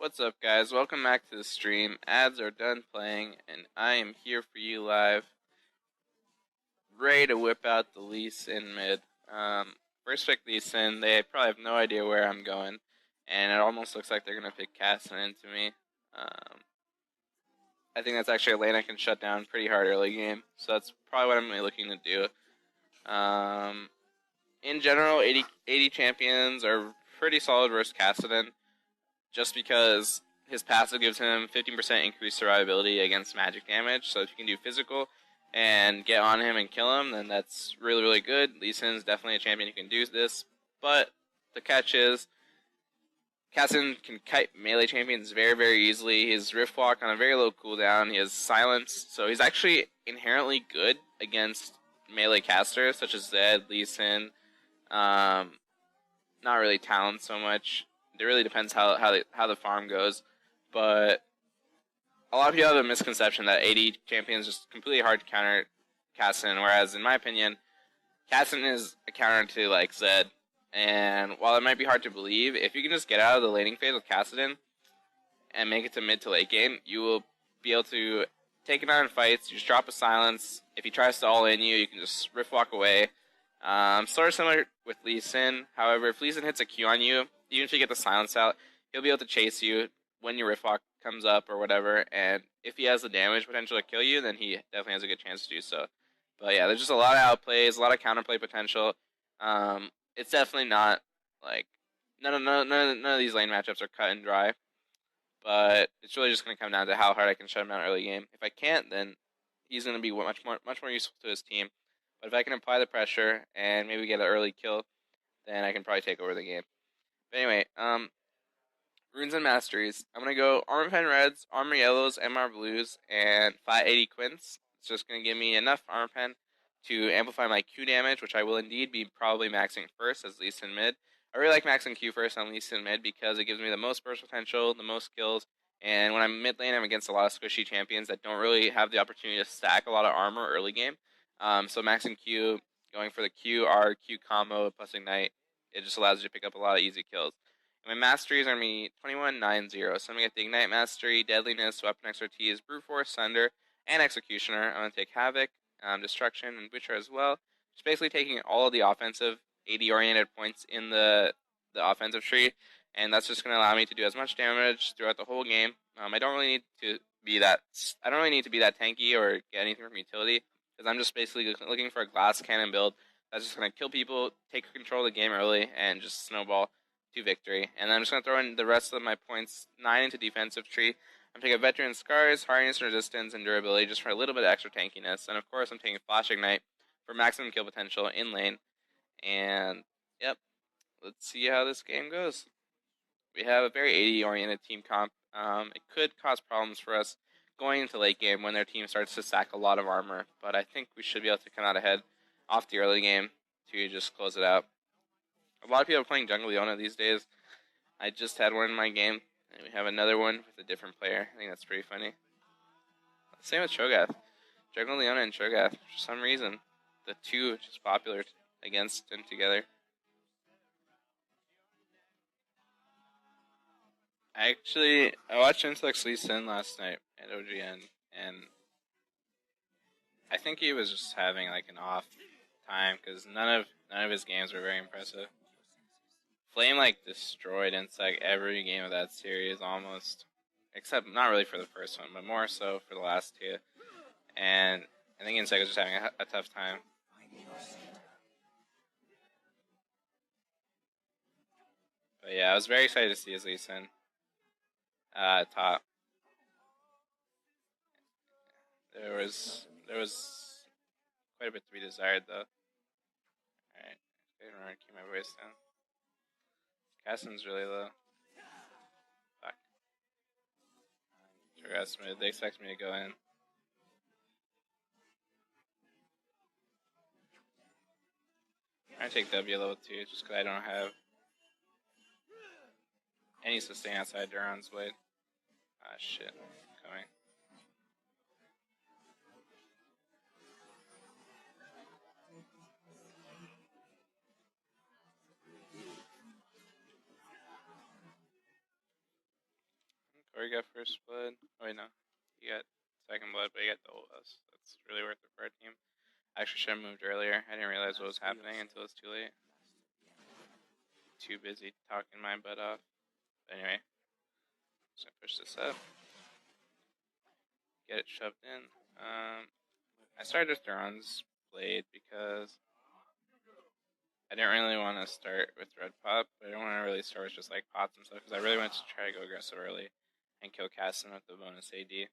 What's up, guys? Welcome back to the stream. Ads are done playing, and I am here for you live, ready to whip out the Lee Son mid. First pick Lee Son. They probably have no idea where I'm going, and it almost looks like they're going to pick Kassadin into me. I think that's actually a lane I can shut down pretty hard early game, so that's probably what I'm really looking to do. In general, 80 champions are pretty solid versus Kassadin, just because his passive gives him 15% increased survivability against magic damage. So if you can do physical and get on him and kill him, then that's really, really good. Lee Son's definitely a champion who can do this. But the catch is, Kassadin can kite melee champions very, very easily. His Rift Walk on a very low cooldown. He has Silence, so he's actually inherently good against melee casters such as Zed, Lee Son. Not really Talon so much. It really depends how the farm goes, but a lot of people have a misconception that 80 champions is just completely hard to counter Kassadin, whereas in my opinion, Kassadin is a counter to like Zed, and while it might be hard to believe, if you can just get out of the laning phase with Kassadin and make it to mid to late game, you will be able to take it on in fights. You just drop a Silence. If he tries to all in you, you can just Rift Walk away. Sort of similar with Lee Son. However, if Lee Son hits a Q on you, even if you get the Silence out, he'll be able to chase you when your Rift Walk comes up or whatever, and if he has the damage potential to kill you, then he definitely has a good chance to do so. But yeah, there's just a lot of outplays, a lot of counterplay potential. It's definitely not, like, none of these lane matchups are cut and dry, but it's really just going to come down to how hard I can shut him down early game. If I can't, then he's going to be much more useful to his team. But if I can apply the pressure and maybe get an early kill, then I can probably take over the game. But anyway, runes and masteries. I'm going to go Armor Pen Reds, Armor Yellows, MR Blues, and 580 Quints. It's just going to give me enough Armor Pen to amplify my Q damage, which I will indeed be probably maxing first as Lee Son mid. I really like maxing Q first on Lee Son mid because it gives me the most burst potential, the most skills, and when I'm mid lane, I'm against a lot of squishy champions that don't really have the opportunity to stack a lot of armor early game. So maxing Q, going for the Q, R, Q combo, plus Ignite, it just allows you to pick up a lot of easy kills. And my masteries are me 21-9-0. So I'm going to get the Ignite Mastery, Deadliness, Weapon Expertise, Brute Force, Sunder, and Executioner. I'm going to take Havoc, Destruction, and Butcher as well. Just basically taking all of the offensive 80-oriented points in the offensive tree, and that's just going to allow me to do as much damage throughout the whole game. I don't really need to be that tanky or get anything from utility, because I'm just basically looking for a glass cannon build that's just going to kill people, take control of the game early, and just snowball to victory. And then I'm just going to throw in the rest of my points 9 into defensive tree. I'm taking Veteran Scars, Hardness, Resistance, and Durability just for a little bit of extra tankiness. And of course, I'm taking Flash Ignite for maximum kill potential in lane. And yep, let's see how this game goes. We have a very 80-oriented team comp. It could cause problems for us going into late game when their team starts to stack a lot of armor, but I think we should be able to come out ahead off the early game to just close it out. A lot of people are playing Jungle Leona these days. I just had one in my game, and we have another one with a different player. I think that's pretty funny. Same with Cho'Gath. Jungle Leona and Cho'Gath, for some reason, the two are just popular against and together. I watched Intellect Lee Son last night at OGN, and I think he was just having like an off time because none of his games were very impressive. Flame like destroyed Insect every game of that series almost, except not really for the first one, but more so for the last two. And I think Insect was just having a tough time. But yeah, I was very excited to see his Lee Son top. There was quite a bit to be desired though. Alright, I don't remember to keep my voice down. Kassadin's really low. Fuck. They expect me to go in. I'm gonna take W level 2 just because I don't have any sustain outside Duran's Blade. Ah, shit. Coming. he got first blood. Oh wait, no. He got second blood, but he got double us. That's really worth it for our team. I actually should have moved earlier. I didn't realize what was happening until it was too late. Too busy talking my butt off. But anyway, just gonna push this up. Get it shoved in. I started with Duran's Blade because I didn't really want to start with Red Pop, but I didn't want to really start with just like pots and stuff because I really wanted to try to go aggressive early and kill Kassadin with the bonus AD.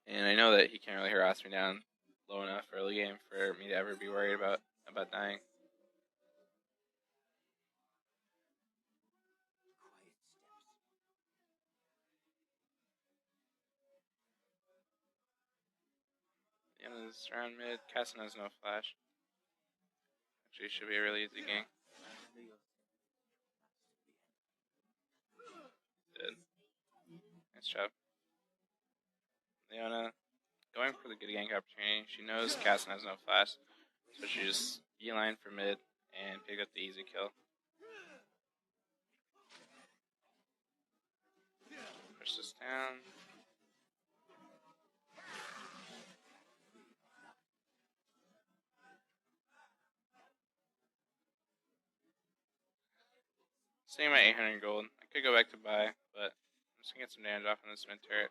And I know that he can't really harass me down low enough early game for me to ever be worried about dying. The end of this round mid, Kassadin has no flash. Actually, should be a really easy game. Did. Nice job. Leona going for the good gank opportunity. She knows Kassadin has no flash, so she just beeline for mid and pick up the easy kill. Push this down. Sitting at 800 gold. I could go back to buy, but I'm just gonna get some damage off on this mid turret.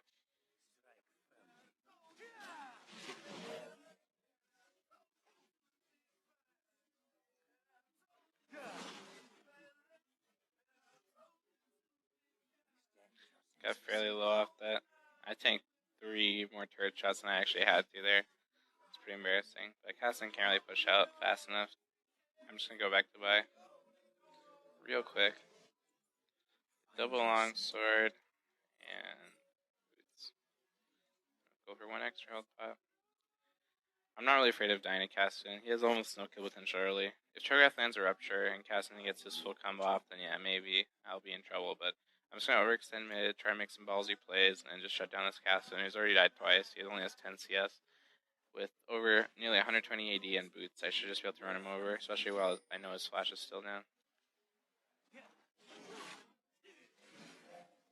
Got fairly low off that. I tanked 3 more turret shots than I actually had to there. It's pretty embarrassing. But Kassadin can't really push out fast enough. I'm just gonna go back to buy. Real quick. Double long sword and boots. Go for 1 extra health pop. I'm not really afraid of dying to Kassadin. He has almost no kill potential early. If Cho'Gath lands a Rupture and Kassadin gets his full combo off, then yeah, maybe I'll be in trouble. But I'm just going to overextend mid, try to make some ballsy plays, and just shut down this Kassadin who's already died twice. He only has 10 CS. With over nearly 120 AD and boots, I should just be able to run him over, especially while I know his flash is still down.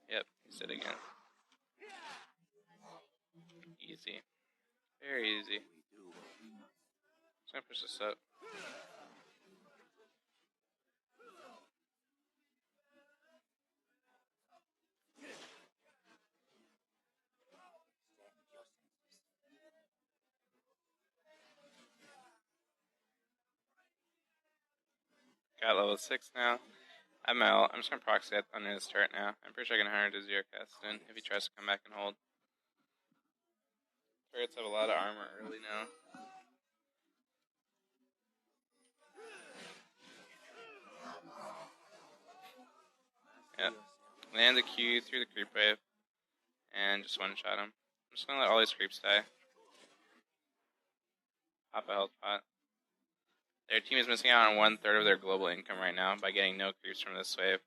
Yep, he's dead again. Easy. Very easy. Just gonna push this up. Got level 6 now. I'm out. I'm just gonna proxy it on his turret now. I'm pretty sure I can 100 to 0 Kassadin if he tries to come back and hold. Turrets have a lot of armor early now. Yep. Land the Q through the creep wave and just one-shot him. I'm just gonna let all these creeps die. Pop a health pot. Their team is missing out on 1/3 of their global income right now by getting no creeps from this wave.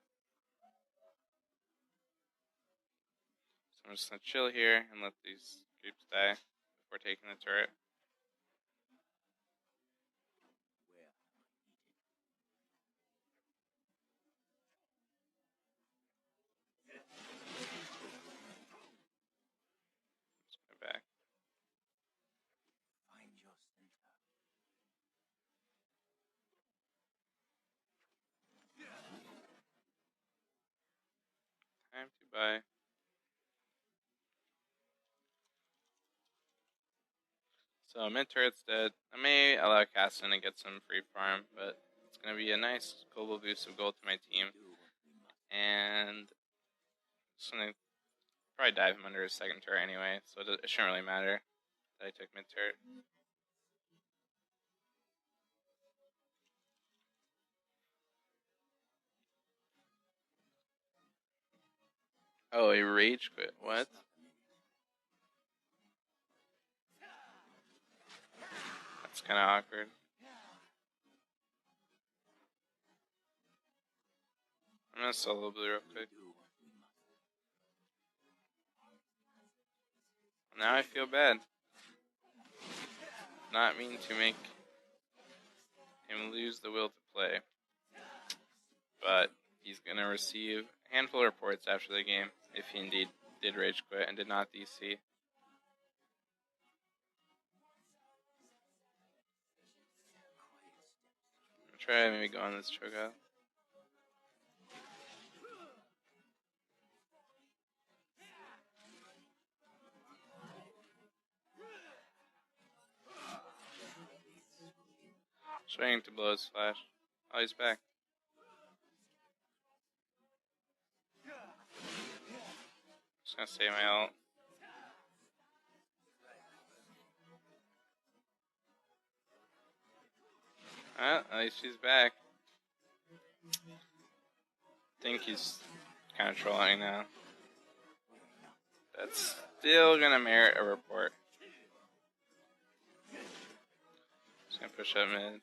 So I'm just gonna chill here and let these creeps die before taking the turret. Let's go back. Time to buy. So mid turret's dead. I may allow Kassadin to get some free farm, but it's gonna be a nice global boost of gold to my team. And just gonna probably dive him under his second turret anyway, so it shouldn't really matter that I took mid turret. Oh, he rage quit. What? That's kind of awkward. I'm gonna solo blue real quick. Now I feel bad. Not mean to make him lose the will to play, but he's gonna receive handful of reports after the game if he indeed did rage quit and did not DC. Try maybe go on this chokeout. Just waiting to blow his flash. Oh, he's back. Just gonna save my ult. At least he's back. I think he's kind of trolling now. That's still gonna merit a report. Just gonna push up mid.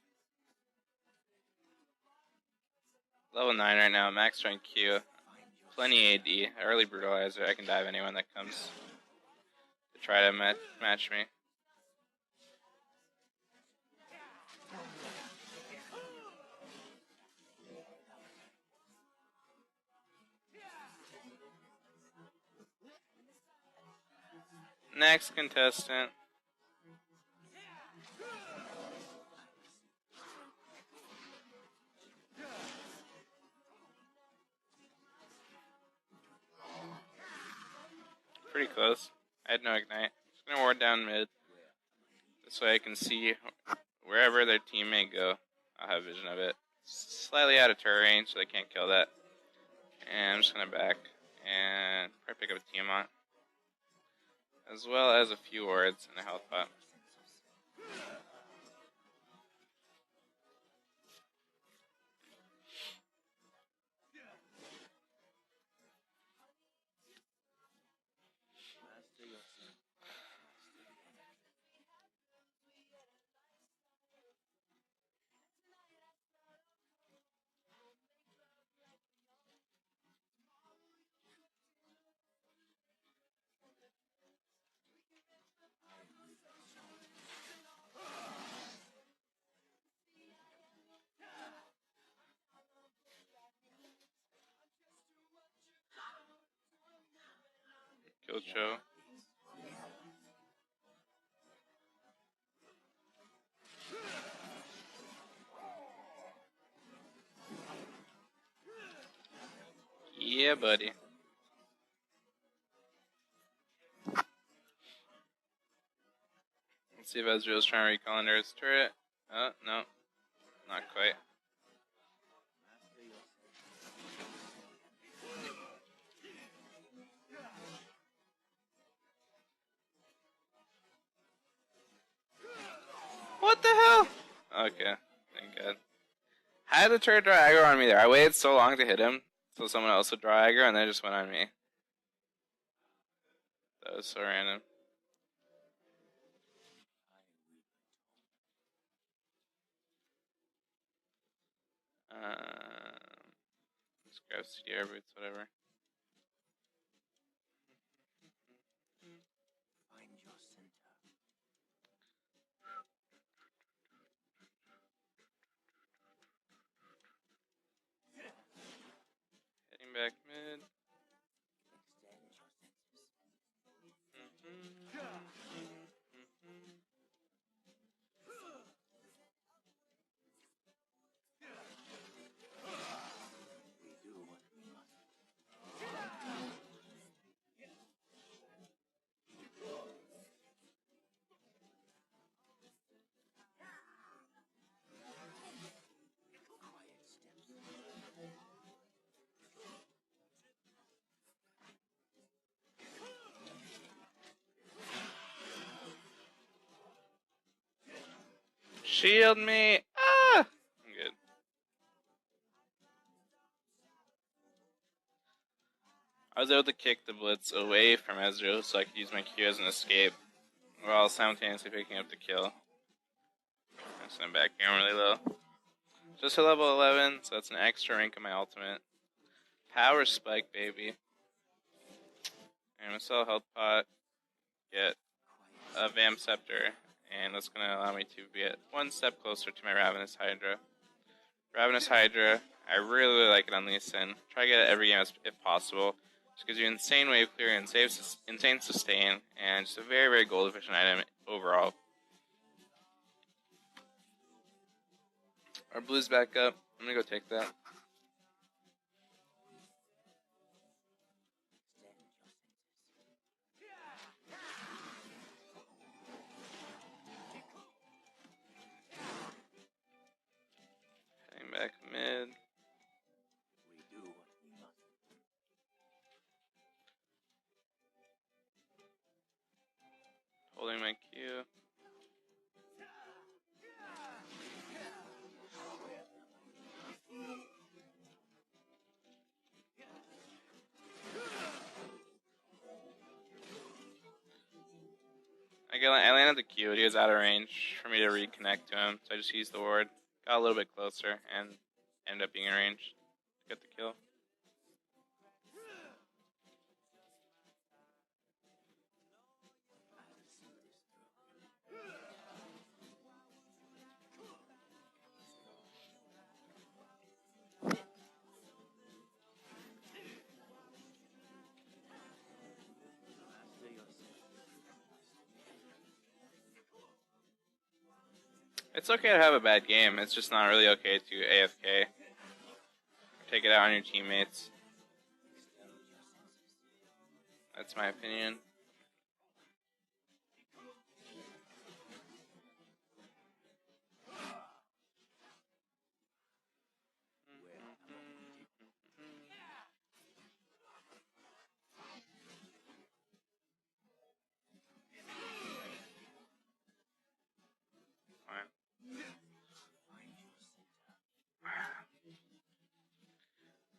Level 9 right now, max strength Q. Plenty AD, early brutalizer. I can dive anyone that comes to try to match me. Next contestant. Pretty close. I had no ignite. Just gonna ward down mid. This way I can see wherever their team may go. I'll have vision of it. Slightly out of turret range, so they can't kill that. And I'm just gonna back and probably pick up a Tiamat, as well as a few wards and a health pot. Kill Cho. Yeah, buddy. Let's see if Ezreal's trying to recall under his turret. Oh, no. Not quite. What the hell? Okay, thank God. How did the turret draw aggro on me there? I waited so long to hit him, so someone else would draw aggro, and then it just went on me. That was so random. Let's grab CDR boots, whatever. Heading back mid. Shield me! Ah! I'm good. I was able to kick the blitz away from Ezreal so I could use my Q as an escape, while simultaneously picking up the kill. I'm just gonna back here, I'm really low. Just a level 11, so that's an extra rank in my ultimate. Power spike, baby. And I'm gonna sell a health pot, get a Vamp Scepter, and that's gonna allow me to get one step closer to my Ravenous Hydra. Ravenous Hydra I really, really like it on Lee Son. Try to get it every game if possible. Just gives you insane wave clear, insane sustain, and just a very, very gold efficient item overall. Our blue's back up. I'm gonna go take that. Heading back mid. Holding my Q. I landed the Q, he was out of range for me to reconnect to him, so I just used the ward. Got a little bit closer, and ended up being in range to get the kill. It's okay to have a bad game, it's just not really okay to AFK. Take it out on your teammates. That's my opinion.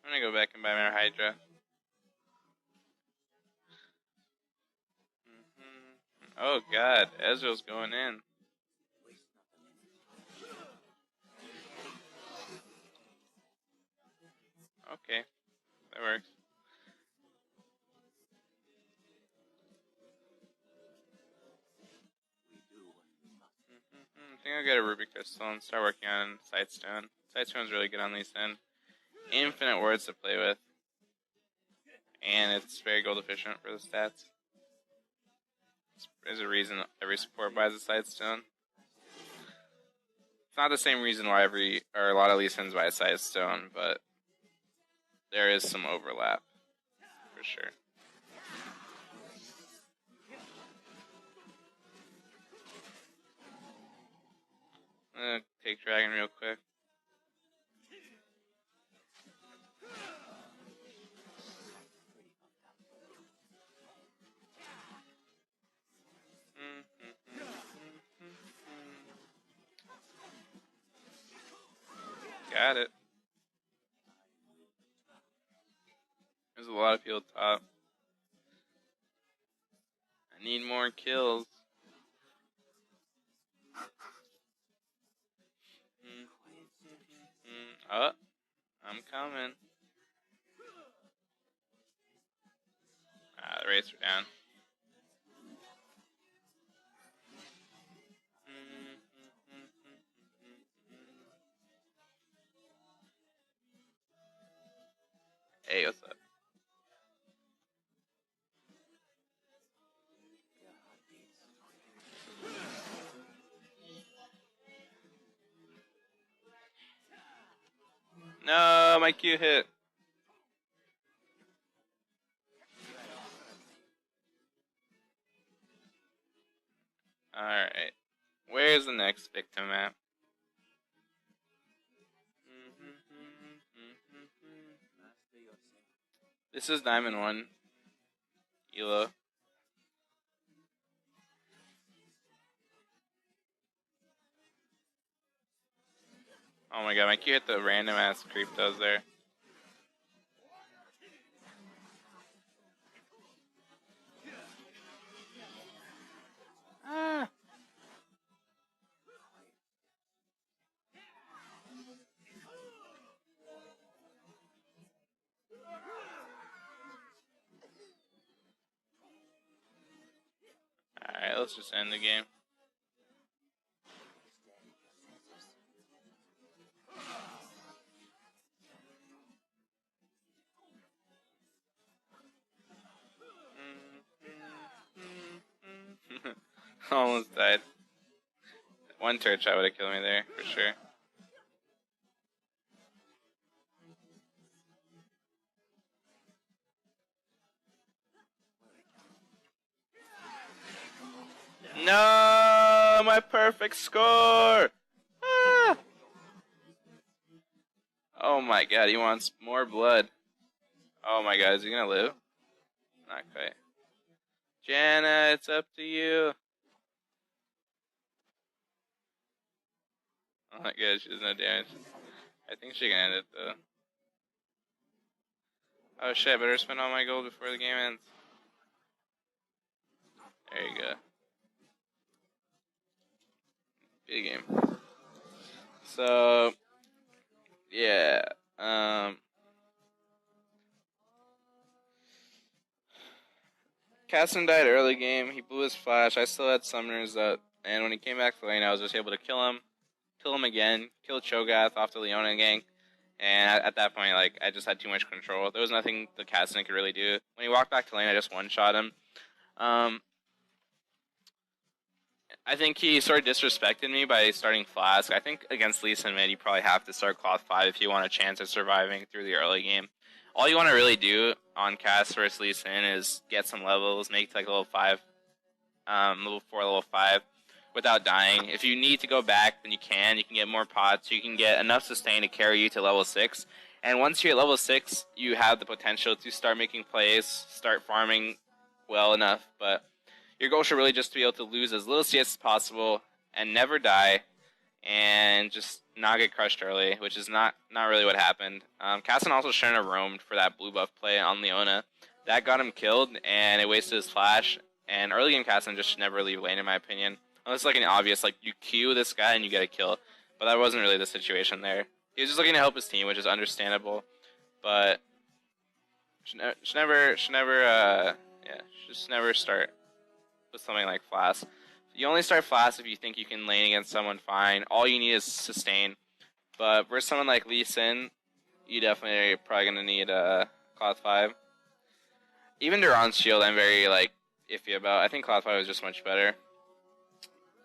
I'm gonna go back and buy my Hydra. Oh god, Ezreal's going in. Okay, that works. I think I'll get a Ruby Crystal and start working on Sightstone. Sightstone's really good on Lee Son. Infinite words to play with. And it's very gold efficient for the stats. There's a reason every support buys a Sightstone. It's not the same reason why a lot of Lee Sons buy a Sightstone, but there is some overlap, for sure. I'm gonna take Dragon real quick. Got it. There's a lot of people top. I need more kills. Oh, I'm coming. The rates are down. Hey, what's up? No, my Q hit. Alright. Where's the next victim at? This is Diamond 1. Elo. Oh my god, my Q hit the random ass creep does there. Ah. Alright, let's just end the game. Almost died. One turret shot would have killed me there, for sure. No! My perfect score! Ah! Oh my god, he wants more blood. Oh my god, is he gonna live? Not quite. Janna, it's up to you. Oh my god, she does no damage. I think she can end it though. Oh shit, I better spend all my gold before the game ends. There you go. Big game. So, yeah. Kassadin died early game. He blew his flash. I still had summoners up, and when he came back to lane, I was just able to kill him again, kill Cho'Gath off the Leona gang, and at that point, like, I just had too much control. There was nothing the Kassadin could really do. When he walked back to lane, I just one-shot him. I think he sort of disrespected me by starting Flask. I think against Lee Son mid, you probably have to start Cloth 5 if you want a chance of surviving through the early game. All you want to really do on Cass versus Lee Son is get some levels, make it like level 5, level 4, level 5, without dying. If you need to go back, then you can. You can get more pots. You can get enough sustain to carry you to level 6. And once you're at level 6, you have the potential to start making plays, start farming well enough, but your goal should really just be able to lose as little CS as possible and never die and just not get crushed early, which is not really what happened. Kassadin also shouldn't have roamed for that blue buff play on Leona. That got him killed, and it wasted his flash. And early game Kassadin just should never leave lane, in my opinion. Unless like an obvious, like, you Q this guy and you get a kill. But that wasn't really the situation there. He was just looking to help his team, which is understandable. But should never start with something like Flask. You only start Flask if you think you can lane against someone fine. All you need is sustain. But versus someone like Lee Son, you definitely are probably going to need Cloth 5. Even Duran's shield, I'm very like iffy about. I think Cloth 5 is just much better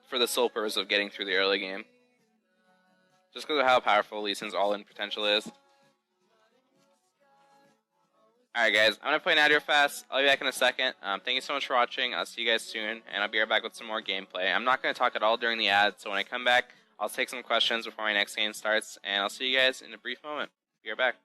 for the sole purpose of getting through the early game. Just because of how powerful Lee Son's all-in potential is. Alright guys, I'm going to play Nadir fast. I'll be back in a second. Thank you so much for watching. I'll see you guys soon, and I'll be right back with some more gameplay. I'm not going to talk at all during the ad, so when I come back, I'll take some questions before my next game starts, and I'll see you guys in a brief moment. Be right back.